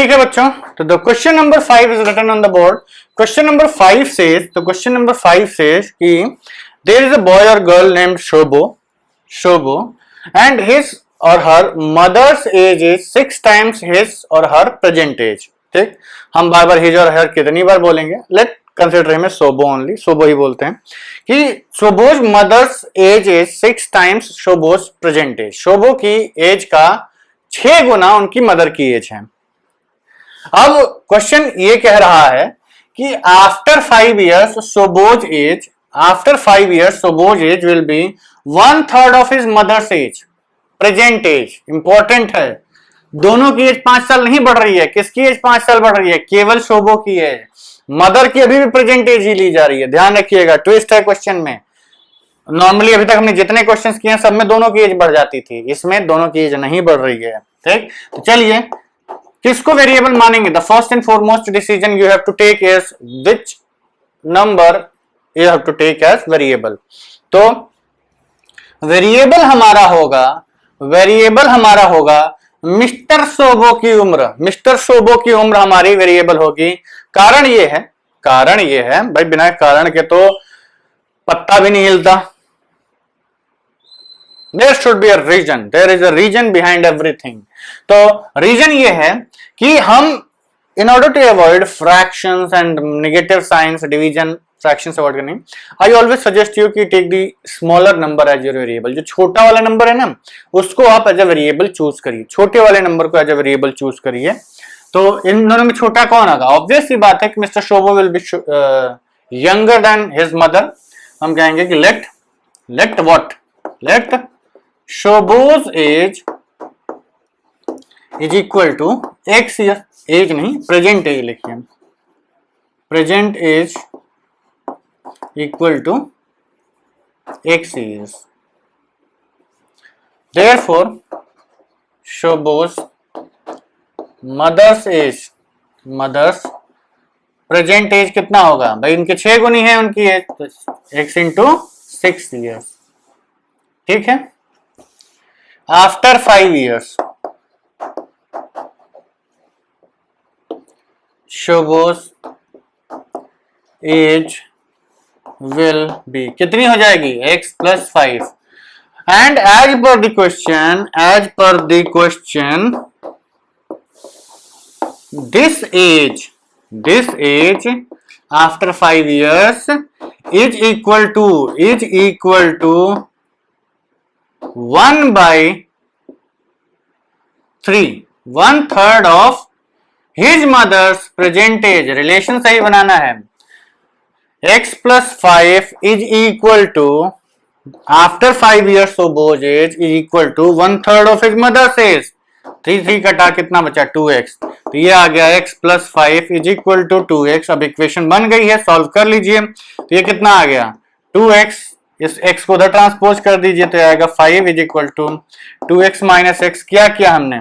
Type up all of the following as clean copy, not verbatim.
ठीक है बच्चों, तो the question number 5 is written on the board. Question number 5 says, तो क्वेश्चन नंबर 5 सेज कि there is a boy or girl named Shobho and his or her mother's age is 6 times his or her present as. ठीक, हम बार बार his or हर कितनी बार बोलेंगे, let consider him as Shobho only, Shobho ही बोलते हैं कि Shobho's mother's age is 6 times Shobho's present age. Shobho की एज का 6 गुना उनकी मदर की एज है. अब क्वेश्चन ये कह रहा है कि after 5 years Shobho's age will be 1/3 of his mother's age present age. Important है, दोनों की एज 5 साल नहीं बढ़ रही है. किसकी एज 5 साल बढ़ रही है? केवल शोभो की एज. मदर की अभी भी प्रेजेंट एज ही ली जा रही है. ध्यान रखिएगा, ट्विस्ट है क्वेश्चन में. नॉर्मली अभी तक हमने जितने क्वेश्चंस किए हैं सब में दोनों की एज बढ़ जाती थी, इसमें दोनों की एज नहीं बढ़ रही है. ठीक, तो चलिए किसको वेरिएबल मानेंगे? The first and foremost decision you have to take is which number you have to take as variable. तो वेरिएबल हमारा होगा मिस्टर शोभो की उम्र. मिस्टर शोभो की उम्र हमारी वेरिएबल होगी. कारण ये है भाई, बिना कारण के तो पत्ता भी नहीं हिलता. There should be a reason. There is a reason behind everything. तो रीजन ये है कि हम in order to avoid fractions and negative signs, division, fractions avoid करनी, I always suggest you कि take the smaller number as your variable. जो छोटा वाला नंबर है ना, उसको आप एज ए वेरिएबल चूज करिए. छोटे वाले नंबर को एज ए वेरिएबल चूज करिए. तो इन दोनों में छोटा कौन होगा? ऑब्वियस सी बात है कि mister Shobho will be younger than his mother. हम कहेंगे कि let Shobho's age is equal to x year. Age नहीं, प्रेजेंट एज लिखिए. Present age equal to x years. Therefore Shobho's mother's present age कितना होगा भाई? इनके 6 गुनी है उनकी एज, तो x इंटू 6 ईयर्स. ठीक है. After 5 years Shobho's age will be कितनी हो जाएगी? x + 5. And as per the question this age after 5 years is equal to 1/3, 1/3 of his mother's present age. Relation सही बनाना है. x + 5 is equal to after 5 years Shobho's age is equal to 1/3 of his mother's age. 3 कटा कितना बचा? 2x. तो ये आ गया x + 5 is equal to 2x. अब equation बन गई है, सॉल्व कर लीजिए. तो ये कितना आ गया? 2x. इस x को उधर ट्रांसपोज कर दीजिए तो आएगा 5 is equal to 2x - x. क्या किया हमने?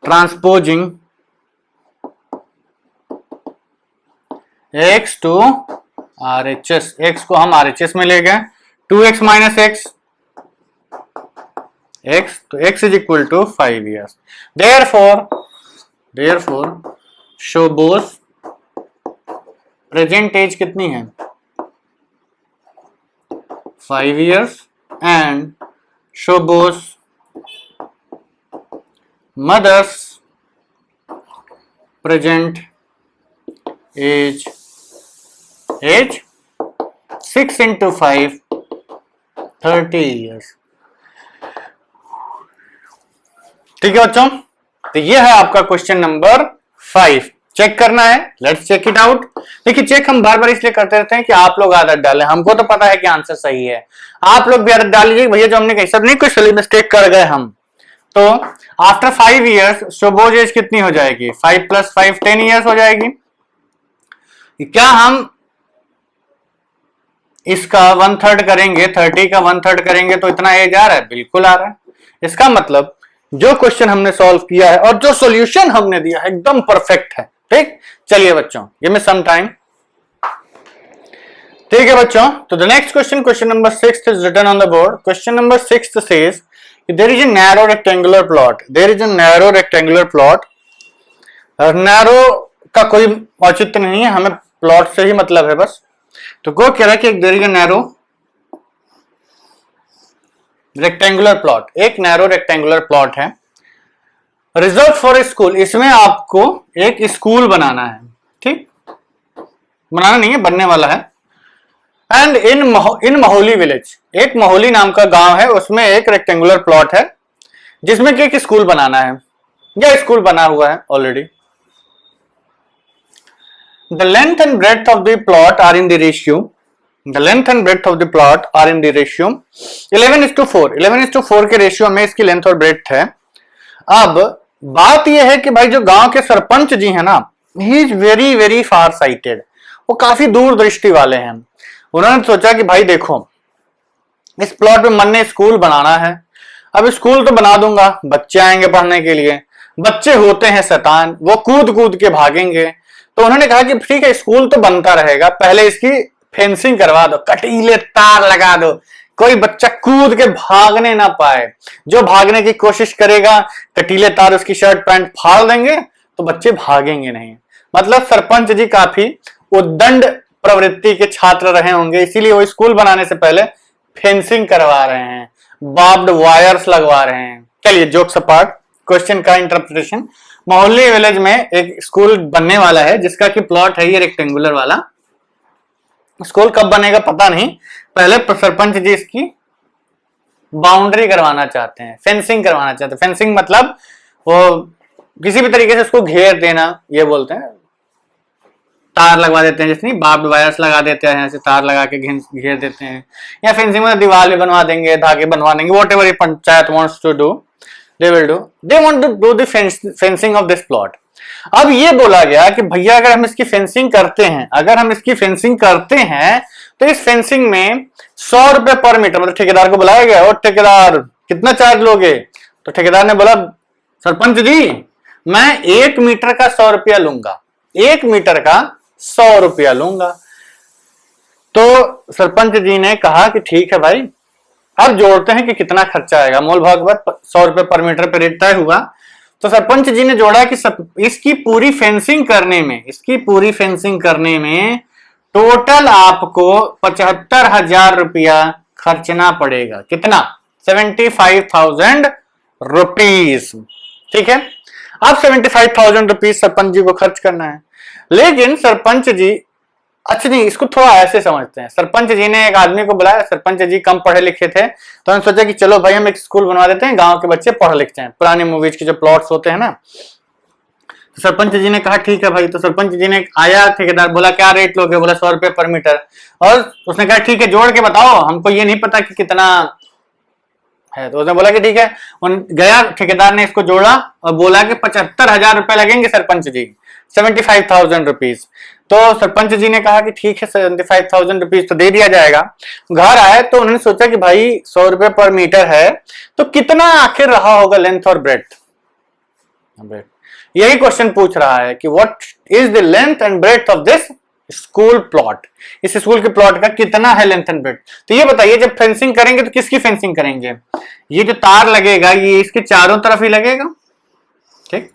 Transposing x to RHS. x को हम RHS में ले गए. 2x - x, तो x is equal to 5 years. Therefore Shobho's present age कितनी है? 5 years. And Shobho's mother's present age 6 into 5 30 years. ठीक है बच्चों, तो ये है आपका क्वेश्चन नंबर 5. चेक करना है, लेट्स चेक इट आउट. देखिए, चेक हम बार बार इसलिए करते रहते हैं कि आप लोग आदत डालें. हमको तो पता है कि आंसर सही है, आप लोग भी आदत डाल लीजिए. भैया जो हमने कही सब नहीं, कुछ मिस्टेक कर गए हम. तो आफ्टर 5 years शोभोज एज कितनी हो जाएगी? 5 + 5 10 years हो जाएगी. क्या हम इसका 1/3 करेंगे, 30 का 1/3 करेंगे तो इतना एज आ रहा है? बिल्कुल आ रहा है. इसका मतलब जो क्वेश्चन हमने सॉल्व किया है और जो सॉल्यूशन हमने दिया है एकदम परफेक्ट है. ठीक, चलिए बच्चों, गिव मी सम टाइम. ठीक है बच्चों, तो the next question number 6 is written on the board. Question number 6 says there is a narrow rectangular plot. Narrow का कोई औचित्य नहीं है, हमें प्लॉट से ही मतलब है बस। तो को कह रहा है कि there is a narrow rectangular plot, एक नैरो रेक्टेंगुलर प्लॉट है रिजर्व फॉर ए स्कूल, इसमें आपको एक स्कूल बनाना है, ठीक, बनाना नहीं है, बनने वाला है। एंड इन महोली विलेज, एक महोली नाम का गांव है, उसमें एक रेक्टेंगुलर प्लॉट है जिसमें कि एक स्कूल बनाना है, या स्कूल बना हुआ है already. The length and breadth of the plot are in the ratio, the length and breadth of the plot are in the ratio 11:4, 11:4 के रेशियो में इसकी लेंथ और ब्रेड्थ है। अब बात यह है कि भाई जो गांव के सरपंच जी हैं ना, he is very very far sighted, वो काफी दूरदृष्टि वाले हैं। उन्होंने सोचा कि भाई देखो, इस प्लॉट में मन ने स्कूल बनाना है, अब स्कूल तो बना दूंगा, बच्चे आएंगे पढ़ने के लिए, बच्चे होते हैं शैतान, वो कूद कूद के भागेंगे। तो उन्होंने कहा कि ठीक है स्कूल तो बनता रहेगा, पहले इसकी फेंसिंग करवा दो, कटीले तार लगा दो, कोई बच्चा कूद के भागने ना पाए, जो भागने की कोशिश करेगा कटीले तार उसकी शर्ट पैंट फाड़ देंगे, तो बच्चे भागेंगे नहीं। मतलब सरपंच जी काफी उद्दंड प्रवृत्ति के छात्र रहे होंगे, इसीलिए वो स्कूल बनाने से पहले फेंसिंग करवा रहे हैं, बार्ब्ड वायर्स लगवा रहे हैं। चलिए जोक्स अपार्ट, क्वेश्चन का इंटरप्रिटेशन। मोहल्ली विलेज में एक स्कूल बनने वाला है जिसका कि प्लॉट है ये रेक्टेंगुलर वाला। स्कूल कब बनेगा पता नहीं, पहले सरपंच जी इसकी बाउंड्री करवाना चाहते हैं, फेंसिंग करवाना चाहते हैं। फेंसिंग मतलब वो किसी भी तरीके से उसको घेर देना, ये बोलते हैं, तार लगवा देते हैं, जिसमें बार्ब्ड वायर्स लगा देते हैं, ऐसे तार लगा के घेर देते हैं, या फेंसिंग में दीवार भी बनवा देंगे, धागे बनवा देंगे, whatever panchayat wants to do they will do, they want to do the fencing of this plot. अब ये बोला गया कि भैया अगर हम इसकी फेंसिंग करते हैं, अगर हम इसकी फेंसिंग करते हैं तो इस फेंसिंग में 100 रुपए पर मीटर, मतलब ठेकेदार को बुलाया गया, और ठेकेदार कितना चार्ज लोगे? तो ठेकेदार ने बोला सरपंच जी मैं 1 मीटर का 100 रुपया लूंगा, 1 मीटर का 100 रुपया लूंगा। तो सरपंच जी ने कहा कि ठीक है भाई, अब जोड़ते हैं कि कितना खर्चा आएगा। मोल भाव के बाद 100 रुपए पर मीटर पर रेट तय हुआ। तो सरपंच जी ने जोड़ा कि इसकी पूरी फेंसिंग करने में, इसकी पूरी फेंसिंग करने में टोटल आपको 75,000 रुपया खर्चना पड़ेगा। कितना? 75,000 रुपीज। ठीक है, अब 75,000 रुपीज सरपंच जी को खर्च करना है। लेकिन सरपंच जी, अच्छा नहीं, इसको थोड़ा ऐसे समझते हैं। सरपंच जी ने एक आदमी को बुलाया, सरपंच जी कम पढ़े लिखे थे, तो उन्होंने सोचा कि चलो भाई हम एक स्कूल बनवा देते हैं, गांव के बच्चे पढ़ लिख जाएं। पुरानी मूवीज के जो प्लॉट्स होते हैं ना, तो सरपंच जी ने कहा ठीक है भाई। तो सरपंच जी ने आया, ठेकेदार बोला क्या रेट लोगे? बोला 100 रुपए पर मीटर। और उसने कहा ठीक है जोड़ के बताओ, हमको ये नहीं पता कि कितना है। तो उसने बोला कि ठीक है। गया ठेकेदार ने इसको जोड़ा और बोला कि 75,000 रुपए लगेंगे सरपंच जी, 75,000 रुपीज। तो सरपंच जी ने कहा कि ठीक है 75,000 रुपीज तो दे दिया जाएगा। घर आए तो उन्होंने सोचा कि भाई 100 रुपए पर मीटर है, तो कितना आखिर रहा होगा लेंथ और ब्रेड्थ? यही क्वेश्चन पूछ रहा है कि what is the length and breadth of this school plot, इस स्कूल के प्लॉट का कितना है लेंथ एंड ब्रेड्थ। तो ये बताइए जब फेंसिंग करेंगे तो किसकी फेंसिंग करेंगे? ये जो तार लगेगा ये इसके चारों तरफ ही लगेगा, ठीक।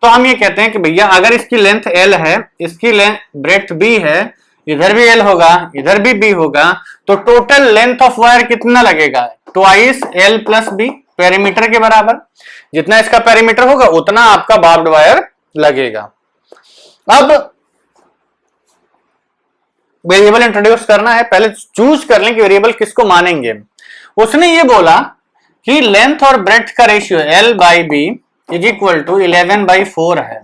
तो हम ये कहते हैं कि भैया अगर इसकी लेंथ L है, इसकी लेंथ ब्रेड्थ B है, इधर भी L होगा, इधर भी B होगा, तो टोटल लेंथ ऑफ वायर कितना लगेगा? Twice L plus B, perimeter के बराबर। जितना इसका पेरीमीटर होगा उतना आपका बार्ब्ड वायर लगेगा। अब वेरिएबल इंट्रोड्यूस करना है, पहले चूज कर लें कि वेरिएबल किसको मानेंगे। उसने ये बोला कि लेंथ और ब्रेड्थ का ratio L by b is equal to 11/4 है।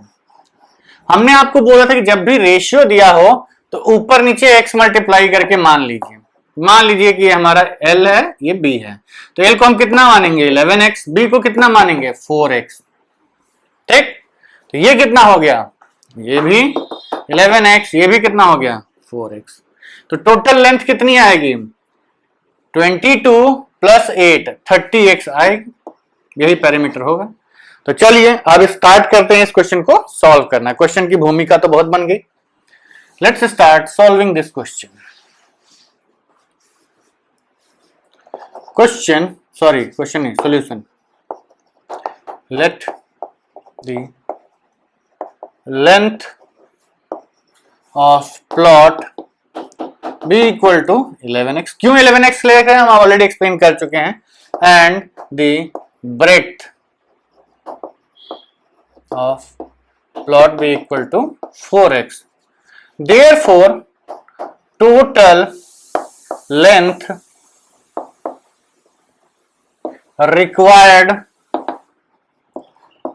हमने आपको बोला था कि जब भी रेशियो दिया हो तो ऊपर नीचे x मल्टीप्लाई करके मान लीजिए कि हमारा L है, ये B है, तो L को हम कितना मानेंगे? 11x, B को कितना मानेंगे? 4x, ठीक। तो ये कितना हो गया? ये भी 11x, ये भी कितना हो गया? 4x। तो टोटल लेंथ कितनी आएगी? 22 प्लस 8, 30x आएगी, यही पैरामीटर होगा। तो चलिए अब स्टार्ट करते हैं इस क्वेश्चन को सॉल्व करना। क्वेश्चन की भूमिका तो बहुत बन गई, let's start solving this question. Question नहीं, solution. Let the length of plot be equal to 11x। क्यों 11x लेकर हम ऑलरेडी एक्सप्लेन कर चुके हैं। And the breadth of plot be equal to 4x। Therefore total length required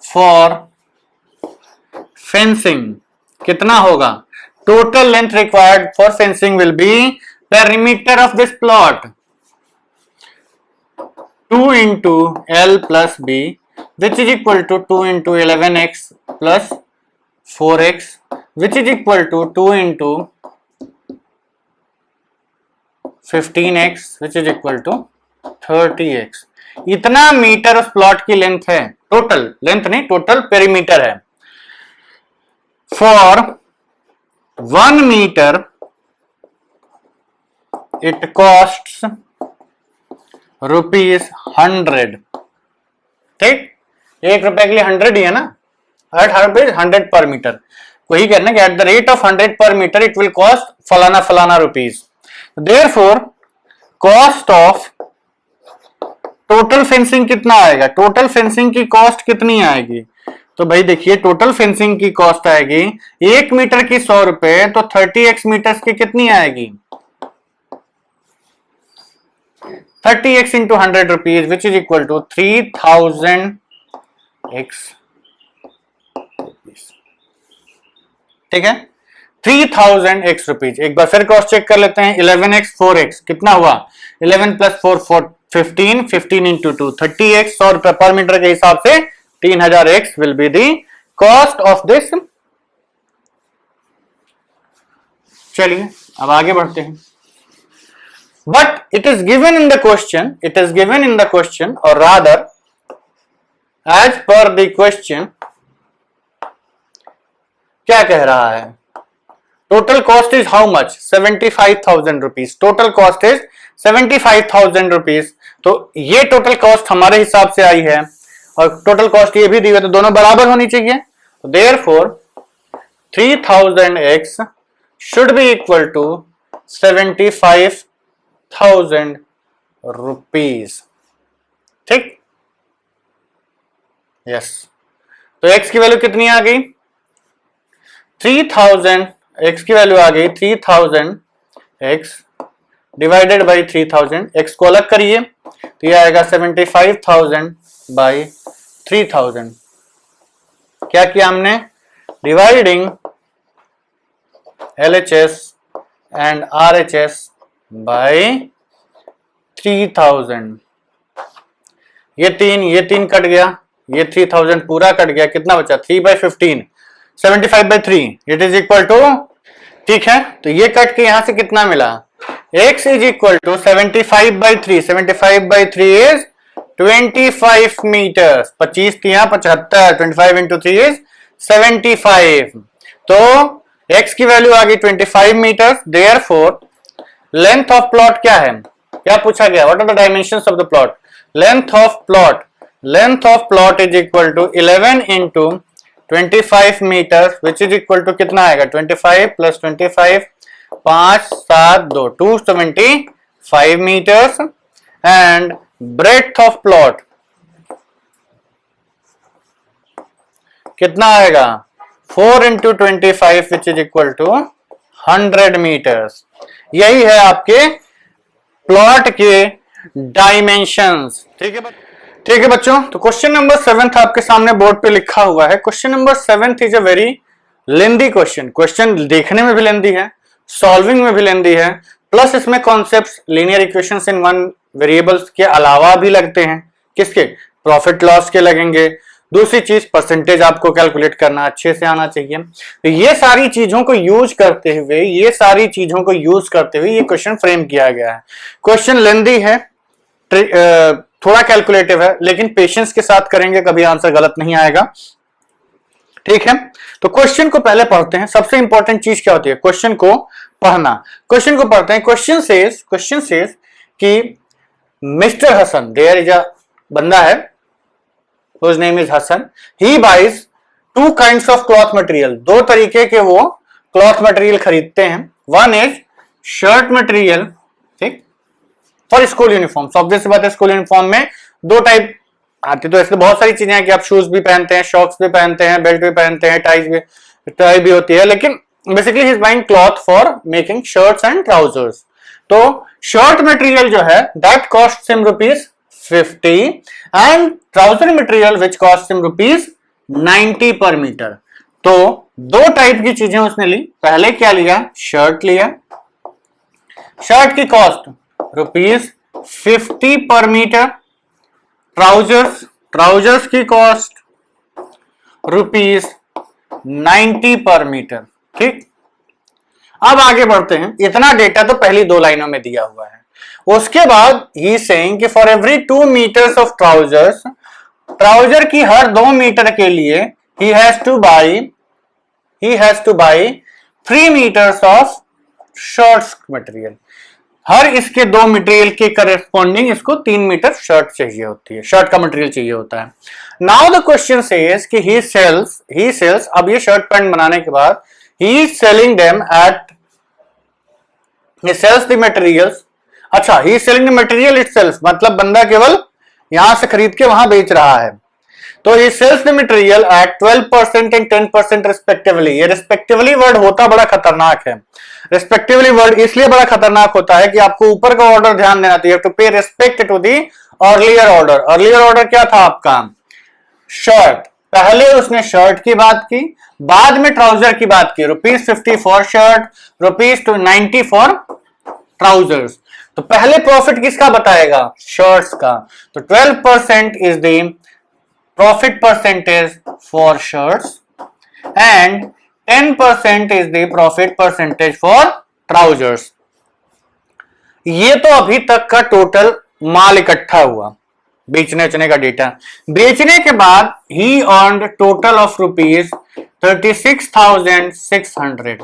for fencing कितना होगा? Total length required for fencing will be perimeter of this plot 2 into L plus B, which is equal to 2 into 11x plus 4x, which is equal to 2 into 15x, which is equal to 30x। इतना metre उस plot की length है, total length नहीं, total perimeter है। For 1 metre it costs ₹100। ठीक, 1 रुपए के लिए 100 ही है ना, 100 पर मीटर। वही कहना कि एट द रेट ऑफ 100 पर मीटर इट विल कॉस्ट फलाना फलाना rupees. Therefore cost of total fencing कितना आएगा? टोटल फेंसिंग की कॉस्ट कितनी आएगी? तो भाई देखिए, टोटल फेंसिंग की कॉस्ट आएगी 1 मीटर की 100 रुपए, तो 30x मीटर्स की कितनी आएगी? 30x into 100 rupees, which is equal to 3000x। ठीक है, 3000x रुपीज। एक बार फिर क्रॉस चेक कर लेते हैं। 11x 4x कितना हुआ? 11 प्लस 4 15, 15 इंटू 2 30x। 100 रुपए पर मीटर के हिसाब से 3000x will be the cost of this. चलिए अब आगे बढ़ते हैं। But it is given in the question, it is given in the question, और rather as per the question क्या कह रहा है? Total cost is how much? 75,000 rupees. Total cost is 75,000 rupees. तो ये टोटल कॉस्ट हमारे हिसाब से आई है, और टोटल कॉस्ट ये भी दी हुई है, तो दोनों बराबर होनी चाहिए। Therefore 3000x should be equal to 75,000 rupees. ठीक, यस। तो x की वैल्यू कितनी आ गई? 3000, x की वैल्यू आ गई 3000x डिवाइडेड बाई 3000। x को अलग करिए तो ये आएगा 75,000 बाई 3000। क्या किया हमने? Dividing LHS and RHS by 3000। ये तीन कट गया, ये 3000 पूरा कट गया, कितना बचा? 3/15, 75/3 इट इज इक्वल टू। ठीक है, तो ये कट के यहां से कितना मिला? x is equal to 75/3। 75/3 is 25 metre. 25 3 75, 25 into 3 is 75। तो x की वैल्यू आ गई 25 metre. Therefore length of plot क्या है? क्या पूछा गया? What are the dimensions of the plot? Length of plot is equal to 11 into 25 metre, which is equal to कितना आएगा? 25 plus 25, 5 7 2 275 metres. And breadth of plot कितना आएगा? 4 into 25 which is equal to 100 metres. यही है आपके plot के dimensions. ठीक है बच्चों, तो क्वेश्चन नंबर 7 आपके सामने बोर्ड पे लिखा हुआ है। Question number 7 is a very lengthy question. Question देखने में भी लेंदी है, सॉल्विंग में भी लेंदी है, प्लस इसमें concepts linear equations in one variables के अलावा भी लगते हैं। किसके? प्रॉफिट लॉस के लगेंगे। दूसरी चीज, परसेंटेज आपको कैलकुलेट करना अच्छे से आना चाहिए। तो ये सारी चीजों को यूज करते हुए ये क्वेश्चन फ्रेम किया गया है। क्वेश्चन लेंदी है, थोड़ा कैलकुलेटिव है, लेकिन पेशेंस के साथ करेंगे कभी आंसर गलत नहीं आएगा। ठीक है, तो क्वेश्चन को पहले पढ़ते हैं। सबसे इंपॉर्टेंट चीज क्या होती है? क्वेश्चन को पढ़ना। क्वेश्चन को पढ़ते हैं। क्वेश्चन सेज कि mister Hassan, there is a बंदा है, whose name is Hassan, he buys two kinds of cloth material, दो तरीके के वो क्लॉथ मटेरियल खरीदते हैं। वन इज शर्ट मटेरियल, ठीक, फॉर स्कूल यूनिफॉर्म। ऑब्वियस बात है स्कूल यूनिफॉर्म में दो टाइप आती, तो ऐसे बहुत सारी चीजें हैं कि आप शूज भी पहनते हैं, शॉक्स भी पहनते हैं, बेल्ट भी पहनते हैं, टाई भी होती है, लेकिन basically he is buying cloth for making shirts and trousers. तो शर्ट मटेरियल जो है that cost him ₹50 and trouser material which cost him ₹90 पर मीटर। तो दो टाइप की चीजें उसने ली। पहले क्या लिया, शर्ट लिया, शर्ट की कॉस्ट ₹50 पर मीटर, ट्राउजर्स की कॉस्ट ₹90 पर मीटर, ठीक। अब आगे बढ़ते हैं। इतना डेटा तो पहली दो लाइनों में दिया हुआ है। उसके बाद ही सेइंग कि for every 2 metres of trousers, trouser की हर 2 मीटर के लिए he has to buy 3 metres of shirts material. हर इसके 2 मटेरियल के करेस्पॉन्डिंग इसको 3 मीटर शर्ट चाहिए होती है, शर्ट का मटेरियल चाहिए होता है। नाउ द क्वेश्चन सेज कि ही सेल्स, अब ये शर्ट पैंट बनाने के बाद he is selling them at, he sells the materials, अच्छा he is selling the material itself, मतलब बंदा केवल यहां से खरीद के वहां बेच रहा है। तो he sells the material at 12% and 10% respectively। ये respectively वर्ड होता बड़ा खतरनाक है। respectively वर्ड इसलिए बड़ा खतरनाक होता है कि आपको ऊपर का ऑर्डर ध्यान देना चाहिए, to pay respect to the earlier order। earlier order क्या था आपका, शर्ट। पहले उसने शर्ट की बात की, बाद में ट्राउजर की बात की। ₹50 फॉर शर्ट, ₹90 फॉर ट्राउजर्स। तो पहले प्रॉफिट किसका बताएगा, शर्ट्स का। तो 12% is the profit percentage for shirts and 10% is the profit percentage for trousers. ये तो अभी तक का टोटल माल इकट्ठा हुआ, बेचने का डेटा। बेचने के बाद he earned total of ₹36,600।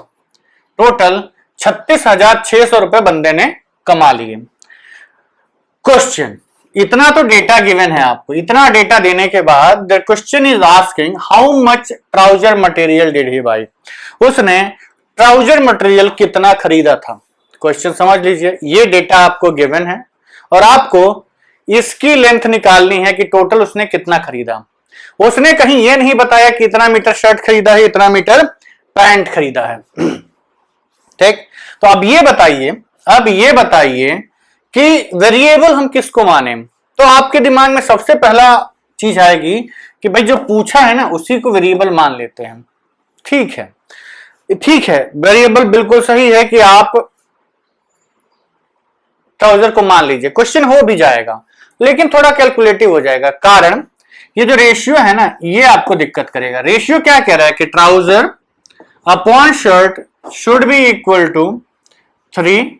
Total 36,600 रुपए बंदे ने कमा लिए। क्वेश्चन, इतना तो डेटा गिवन है आपको, इतना डेटा देने के बाद the question is asking how much trouser material did he buy. उसने ट्राउजर मटेरियल कितना खरीदा था। क्वेश्चन समझ लीजिए, ये डेटा आपको गिवन है और आपको इसकी लेंथ निकालनी है कि टोटल उसने कितना खरीदा। उसने कहीं यह नहीं बताया कि इतना मीटर शर्ट खरीदा है, इतना मीटर पैंट खरीदा है, ठीक। तो अब ये बताइए कि वेरिएबल हम किसको माने। तो आपके दिमाग में सबसे पहला चीज आएगी कि भाई जो पूछा है ना उसी को वेरिएबल मान लेते हैं। ठीक है, वेरिएबल बिल्कुल सही है कि आप ट्राउजर को मान लीजिए, क्वेश्चन हो भी जाएगा, लेकिन थोड़ा कैलकुलेटिव हो जाएगा। कारण ये जो रेशियो है ना, ये आपको दिक्कत करेगा। रेशियो क्या कह रहा है कि trouser upon shirt should be equal to 3,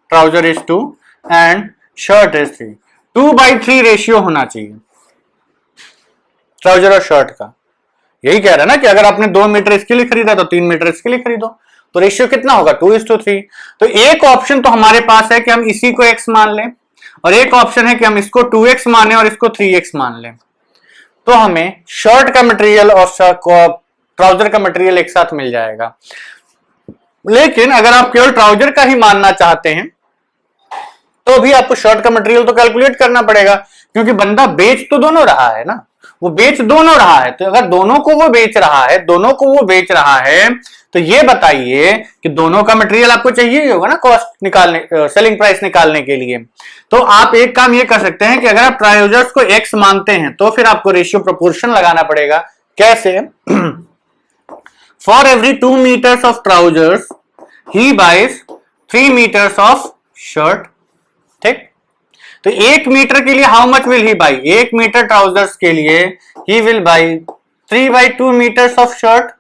trouser is 2 and shirt is 3। 2/3 ratio होना चाहिए ट्राउजर और शर्ट का। यही कह रहा है ना कि अगर आपने 2 मीटर इसके लिए खरीदा तो 3 मीटर इसके लिए खरीदो, तो रेशियो कितना होगा, 2:3। तो एक ऑप्शन तो हमारे पास है कि हम इसी को x मान लें, और एक ऑप्शन है कि हम इसको 2x माने और इसको 3x मान लें। तो हमें शर्ट का मटेरियल और ट्राउजर का मटेरियल एक साथ मिल जाएगा। लेकिन अगर आप केवल ट्राउजर का ही मानना चाहते हैं तो भी आपको शर्ट का मटेरियल तो कैलकुलेट करना पड़ेगा, क्योंकि बंदा बेच तो दोनों रहा है ना, वो बेच दोनों रहा है। तो अगर दोनों को वो बेच रहा है तो ये बताइए कि दोनों का मटेरियल आपको चाहिए ही होगा ना कॉस्ट निकालने, सेलिंग प्राइस निकालने के लिए। तो आप एक काम ये कर सकते हैं कि अगर आप ट्राउजर्स को x मानते हैं तो फिर आपको रेशियो प्रोपोर्शन लगाना पड़ेगा। कैसे, for every 2 metres of trousers he buys 3 metres of shirt, ठीक। तो 1 मीटर के लिए how much will he buy, 1 metre trousers के लिए he will buy 3/2 metres of shirt.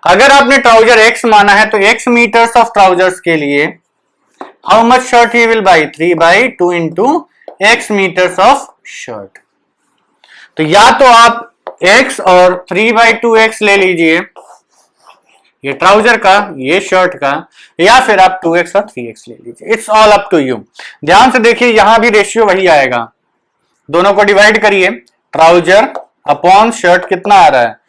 अगर आपने ट्राउजर x माना है तो x मीटर्स ऑफ ट्राउजर्स के लिए how much shirt he will buy, 3/2 into x metres of shirt. तो या तो आप x और 3/2x ले लीजिए, ये ट्राउजर का, ये शर्ट का, या फिर आप 2x और 3x ले लीजिए। It's all up to you. ध्यान से देखिए, यहां भी रेशियो वही आएगा। दोनों को डिवाइड करिए, ट्राउजर अपॉन शर्ट कितना आ रहा है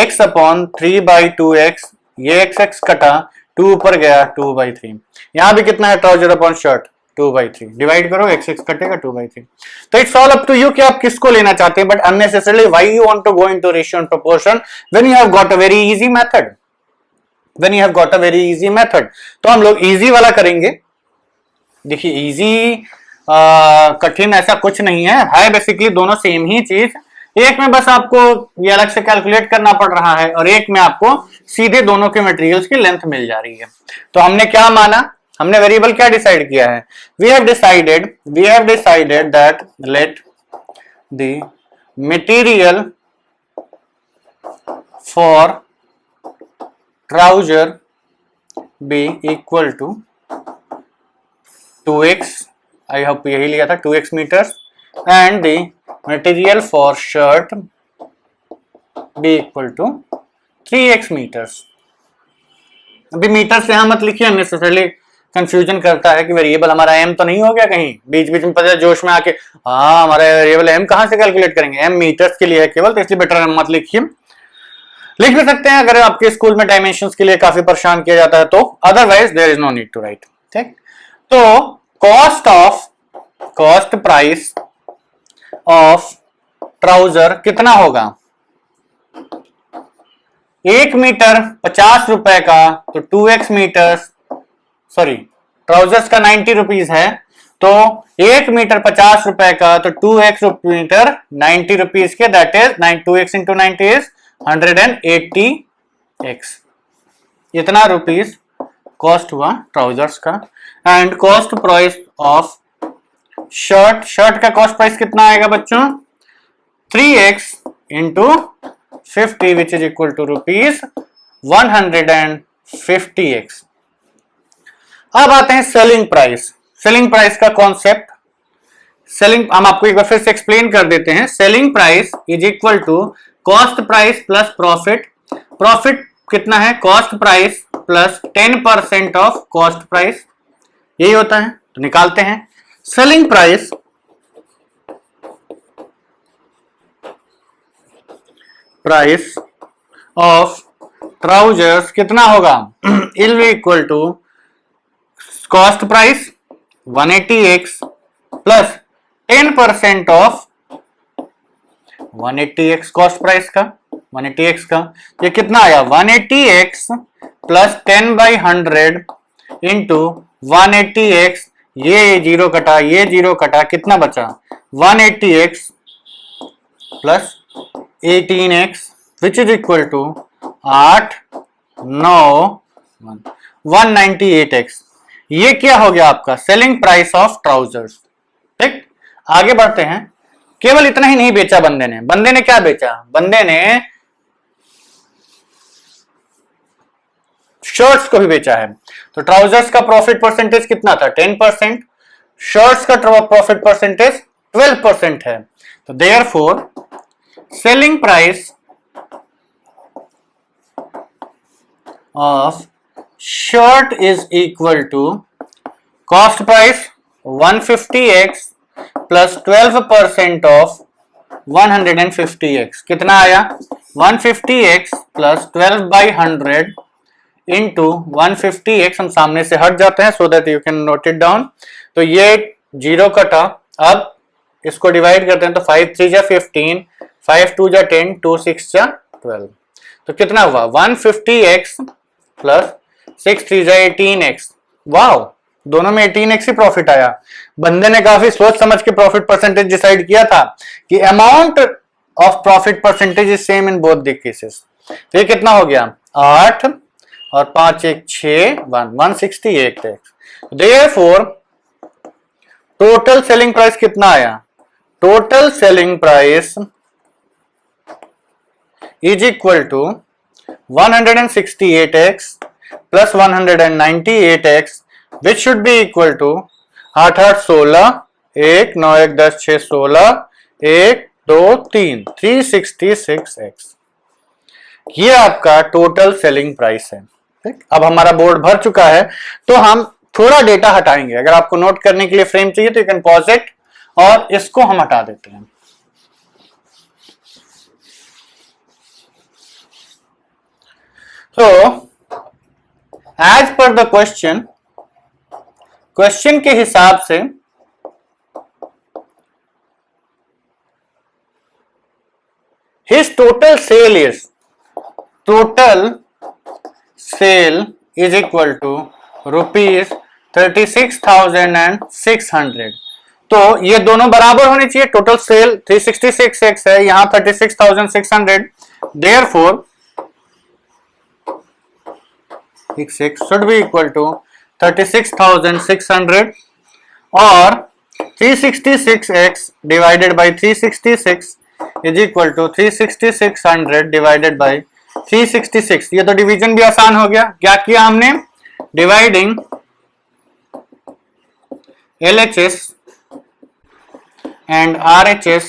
x अपॉन 3/2x, ये x कटा 2 ऊपर गया 2/3, यहां भी कितना है ट्राउजर अपॉन शर्ट 2/3, डिवाइड करो x कटेगा 2/3। तो it's all up to you कि आप किसको लेना चाहते हैं, but unnecessarily why you want to go into ratio and proportion when you have got a very easy method, when you have got a very easy method. तो हम लोग easy वाला करेंगे। देखिए इजी कठिन ऐसा कुछ नहीं है बेसिकली दोनों सेम ही चीज, एक में बस आपको ये अलग से कैलकुलेट करना पड़ रहा है और एक में आपको सीधे दोनों के मटेरियल्स की लेंथ मिल जा रही है। तो हमने क्या माना, हमने वेरिएबल क्या डिसाइड किया है, we have decided that let the material for trouser be equal to 2x, I hope यही लिया था 2x metres, and the material for shirt be equal to 3x metres. अभी मीटर से यहां मत लिखिए, अननेसेसरली कंफ्यूजन करता है कि वेरिएबल हमारा m तो नहीं हो गया कहीं बीच बीच में, पता है जोश में आके हाँ हमारा वेरिएबल m कहां से कैलकुलेट करेंगे, m मीटर्स के लिए है केवल, तो इसलिए बेटर मत लिखिए। लिख भी सकते हैं अगर आपके स्कूल में डायमेंशंस के लिए काफी परेशान किया जाता है तो, otherwise there is no need to write. ठीक, तो कॉस्ट प्राइस ऑफ ट्राउजर कितना होगा, 1 मीटर 50 रुपए का, तो 2x मीटर्स, सॉरी ट्राउजर्स का 90 रुपीज है, तो 1 मीटर 50 रुपए का, तो 2x मीटर 90 रुपीज के, that is 2x into 90 is 180x, इतना रुपीज कॉस्ट हुआ ट्राउजर्स का। And cost price of shirt का कॉस्ट प्राइस कितना आएगा बच्चों, 3x into 50 which is equal to rupees 150x। अब आते हैं सेलिंग प्राइस। सेलिंग प्राइस का कॉन्सेप्ट, सेलिंग हम आपको एक बार फिर से एक्सप्लेन कर देते हैं। Selling price is equal to cost price plus profit. Profit कितना है, cost price plus 10% of cost price, यही होता है, तो निकालते हैं। सेलिंग प्राइस ऑफ ट्राउजर्स कितना होगा, it'll be equal to cost price 180x plus 10% of 180x cost price का, 180x का, ये कितना आया 180x प्लस 10/100 इंटू 180x, ये जीरो कटा ये जीरो कटा, कितना बचा 180x plus 18x which is equal to 8 9 198x। ये क्या हो गया आपका सेलिंग प्राइस ऑफ ट्राउजर्स। ठीक, आगे बढ़ते हैं। केवल इतना ही नहीं बेचा बंदे ने क्या बेचा, बंदे ने शर्ट्स को भी बेचा है। तो ट्राउजर्स का प्रॉफिट परसेंटेज कितना था 10%, शर्ट्स का प्रॉफिट परसेंटेज 12% है। तो therefore selling price of shirt is equal to cost price 150x plus 12% of 150x, कितना आया 150x प्लस 12/100 इंटू 150x। हम सामने से हट जाते हैं so that you can note it down. तो ये जीरो कटा, अब इसको डिवाइड करते हैं तो 5 3 जा 15, 5 2 जा 10, 2 6 जा 12, तो कितना हुआ 150x प्लस 6 3 जा 18x। वाओ, दोनों में 18x ही प्रॉफिट आया। बंदे ने काफी सोच समझ के प्रॉफिट परसेंटेज डिसाइड किया था कि amount of profit percentage is same in both the cases. तो ये कितना हो गया 8 और 5 1 6 168x। Therefore total selling price कितना आया, total selling price is equal to 168x plus 198x which should be equal to 8 8 16 1 9 1 10 6 16 1 2 3 366x। ये आपका टोटल सेलिंग प्राइस है। ठीक, अब हमारा बोर्ड भर चुका है तो हम थोड़ा डेटा हटाएंगे। अगर आपको नोट करने के लिए फ्रेम चाहिए तो यू कैन पॉज इट, और इसको हम हटा देते हैं। So as per the question के हिसाब से his total sale is equal to rupees 36,600। तो ये दोनों बराबर होनी चाहिए। टोटल सेल 366 है, यहां 36,600, therefore 6 should be equal to 36,600 और 366x divided by 366 is equal to 36600 divided by 366। ये तो डिवीजन भी आसान हो गया। क्या किया हमने? Dividing LHS and RHS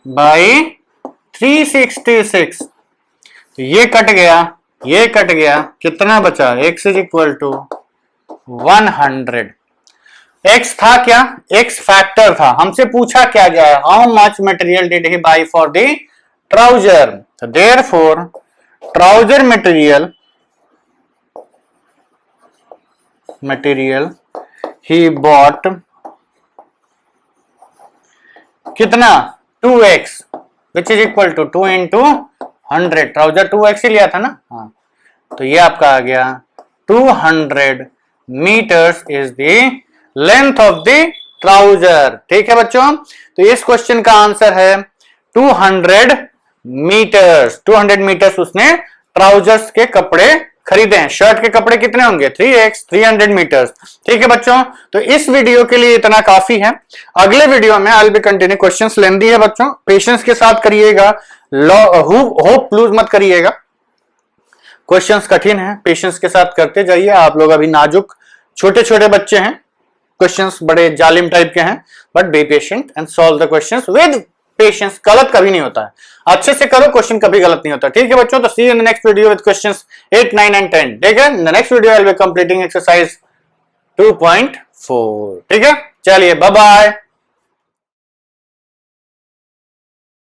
by 366। तो ये कट गया, ये कट गया, कितना बचा? x is equal to 100। x था क्या? x फैक्टर था। हमसे पूछा क्या गया है? How much material did he buy for the trouser. Therefore trouser material he bought कितना? 2x which is equal to 2 into 100। Trouser 2x ही लिया था ना। हाँ, तो ये आपका आ गया 200 metres is the length of the trouser. ठीक है बच्चों, तो इस क्वेश्चन का आंसर है 200 मीटर्स। 200 मीटर्स उसने ट्राउजर्स के कपड़े खरीदे हैं। शर्ट के कपड़े कितने होंगे? 3x 300 metres. ठीक है बच्चों, तो इस वीडियो के लिए इतना काफी है। अगले वीडियो में I will be continue. Questions लेंदी है बच्चों, पेशेंस के साथ करिएगा, होप लूज मत करिएगा। क्वेश्चंस कठिन है, पेशेंस के साथ करते जाइए। आप लोग अभी नाजुक छोटे छोटे बच्चे हैं, क्वेश्चंस बड़े जालिम टाइप के हैं, but be patient and solve the questions with patience. गलत कभी नहीं होता है, अच्छे से करो, क्वेश्चन कभी गलत नहीं होता। ठीक है बच्चों, तो see you in the next video with questions 8, 9 and 10। ठीक है, in the next video I will be completing exercise 2.4। ठीक है, चलिए बाय बाय।